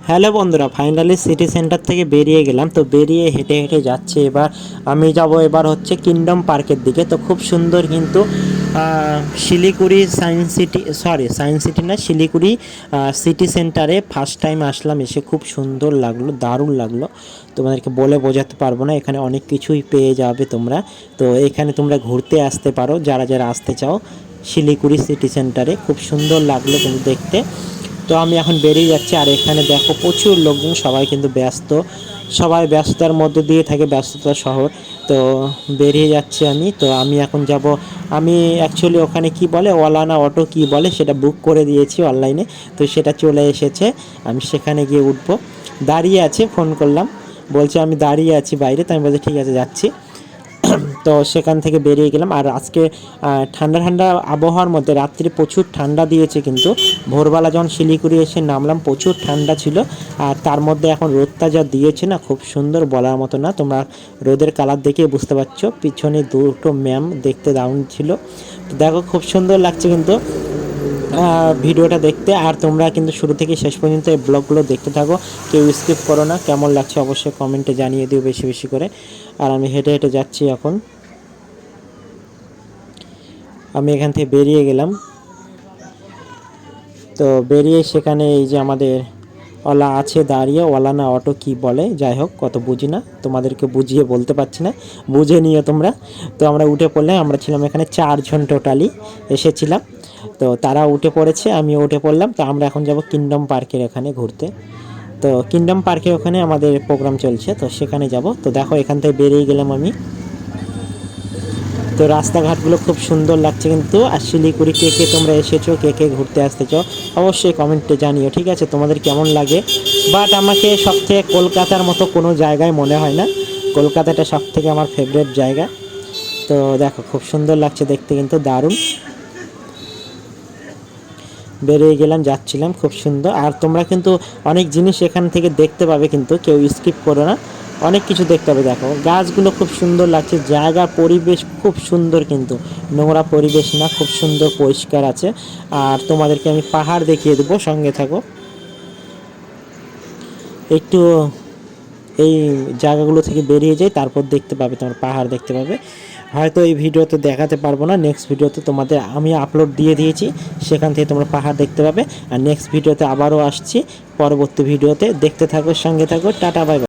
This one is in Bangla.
হ্যালো বন্ধুরা, ফাইনালি সিটি সেন্টার থেকে বেরিয়ে গেলাম। তো বেরিয়ে হেঁটে হেঁটে যাচ্ছি। এবার আমি যাব এবার হচ্ছে কিংডম পার্কের দিকে। তো খুব সুন্দর কিন্তু শিলিগুড়ি সায়েন্স সিটি না, শিলিগুড়ি সিটি সেন্টারে ফার্স্ট টাইম আসলাম। এসে খুব সুন্দর লাগলো, দারুণ লাগলো। তোমাদেরকে বলে বোঝাতে পারবো না। এখানে অনেক কিছুই পেয়ে যাবে তোমরা। তো এখানে তোমরা ঘুরতে আসতে পারো যারা যারা আসতে চাও। শিলিগুড়ি সিটি সেন্টারে খুব সুন্দর লাগলো কিন্তু দেখতে। তো আমি এখন বেরিয়ে যাচ্ছি। আর এখানে দেখো প্রচুর লোকজন, সবাই কিন্তু ব্যস্ত, সবাই ব্যস্ততার মধ্যে দিয়ে থাকে, ব্যস্ততা শহর। তো বেরিয়ে যাচ্ছি আমি। তো আমি এখন যাব, আমি অ্যাকচুয়ালি ওখানে কি বলে, ওলা না অটো কি বলে, সেটা বুক করে দিয়েছি অনলাইনে। তো সেটা চলে এসেছে, আমি সেখানে গিয়ে উঠবো। দাঁড়িয়ে আছে, ফোন করলাম, বলছে আমি দাঁড়িয়ে আছি বাইরে। তো আমি বলছি ঠিক আছে, যাচ্ছি। তো সেখান থেকে বেরিয়ে গেলাম। আর আজকে ঠান্ডা ঠান্ডা আবহাওয়ার মধ্যে রাত্রি প্রচুর ঠান্ডা দিয়েছে, কিন্তু ভোরবেলা যখন শিলিগুড়ি এসে নামলাম প্রচুর ঠান্ডা ছিল। আর তার মধ্যে এখন রোদটা যা দিয়েছে না, খুব সুন্দর, বলার মতো না। তোমরা রোদের কালার দেখে বুঝতে পারছো। পিছনে দুটো ম্যাম দেখতে দারুণ ছিল। তো দেখো খুব সুন্দর লাগছে কিন্তু ভিডিওটা দেখতে। আর তোমরা কিন্তু শুরু থেকে শেষ পর্যন্ত এই ব্লগগুলো দেখতে থাকো, কেউ স্কিপ করো না। কেমন লাগছে অবশ্যই কমেন্টে জানিয়ে দিও বেশি বেশি করে। আর আমি হেঁটে হেঁটে যাচ্ছি এখন। আমি এখান থেকে বেরিয়ে গেলাম। তো বেরিয়ে সেখানে এই যে আমাদের ওলা আছে দাঁড়িয়ে, ওলা না অটো কি বলে, যাই হোক, কত বুঝি না, তোমাদেরকে বুঝিয়ে বলতে পারছি না, বুঝে নিও তোমরা। তো আমরা উঠে পড়লাম। আমরা ছিলাম এখানে 4 জন টোটালি এসেছিলাম। তো তারা উঠে পড়েছে, আমিও উঠে পড়লাম। তো আমরা এখন যাব কিংডম পার্কের এখানে ঘুরতে। তো কিংডম পার্কের ওখানে আমাদের প্রোগ্রাম চলছে, তো সেখানে যাব। তো দেখো এখান থেকে বেরিয়ে গেলাম আমি। তো রাস্তাঘাটগুলো খুব সুন্দর লাগছে কিন্তু। আর শিলিগুড়ি কে কে তোমরা এসেছো, কে কে ঘুরতে আসতেছো, অবশ্যই কমেন্টে জানিও, ঠিক আছে, তোমাদের কেমন লাগে। বাট আমাকে সবথেকে কলকাতার মতো কোনো জায়গায় মনে হয় না। কলকাতাটা সবথেকে আমার ফেভারিট জায়গা। তো দেখো খুব সুন্দর লাগছে দেখতে কিন্তু, দারুণ। বেরিয়ে গেলাম, যাচ্ছিলাম, খুব সুন্দর। আর তোমরা কিন্তু অনেক জিনিস এখান থেকে দেখতে পাবে, কিন্তু কেউ স্কিপ করো না, অনেক কিছু দেখতে হবে। দেখো গাছগুলো খুব সুন্দর লাগছে, জায়গার পরিবেশ খুব সুন্দর কিন্তু, নোংরা পরিবেশ না, খুব সুন্দর পরিষ্কার আছে। আর তোমাদেরকে আমি পাহাড় দেখিয়ে দেবো, সঙ্গে থাকো একটু। এই জায়গাগুলো থেকে বেরিয়ে যাই, তারপর দেখতে পাবে, তোমার পাহাড় দেখতে পাবে। হয়তো এই ভিডিওতে দেখাতে পারবো না, নেক্সট ভিডিওতে তোমাদের আমি আপলোড দিয়ে দিয়েছি, সেখান থেকে তোমরা পাহাড় দেখতে পাবে। আর নেক্সট ভিডিওতে আবারও আসছি, পরবর্তী ভিডিওতে দেখতে থাকো, সঙ্গে থাকো। Tata, bye bye.